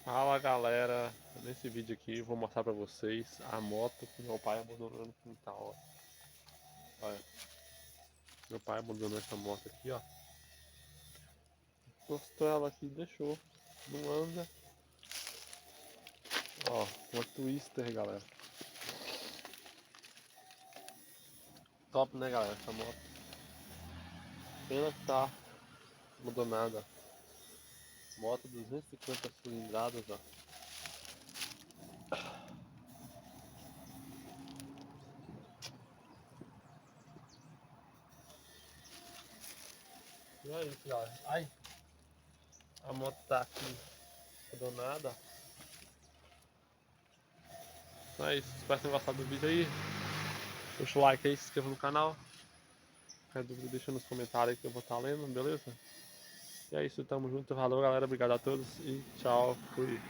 Fala galera, nesse vídeo aqui eu vou mostrar pra vocês a moto que meu pai abandonou no quintal, ó. Olha, meu pai abandonou essa moto aqui, ó. Encostou ela aqui e deixou. Não anda. Ó, uma Twister, galera. Top, né, galera, essa moto. Pena que tá abandonada. Moto 250 cilindradas, ó. E é isso, galera. Ai, a moto tá aqui abandonada. Então é isso, espero que tenham gostado do vídeo aí. Deixa o like aí, se inscreva no canal. Qualquer dúvida deixa nos comentários aí que eu vou estar lendo, beleza? E é isso, tamo junto, valeu galera, obrigado a todos e tchau, fui.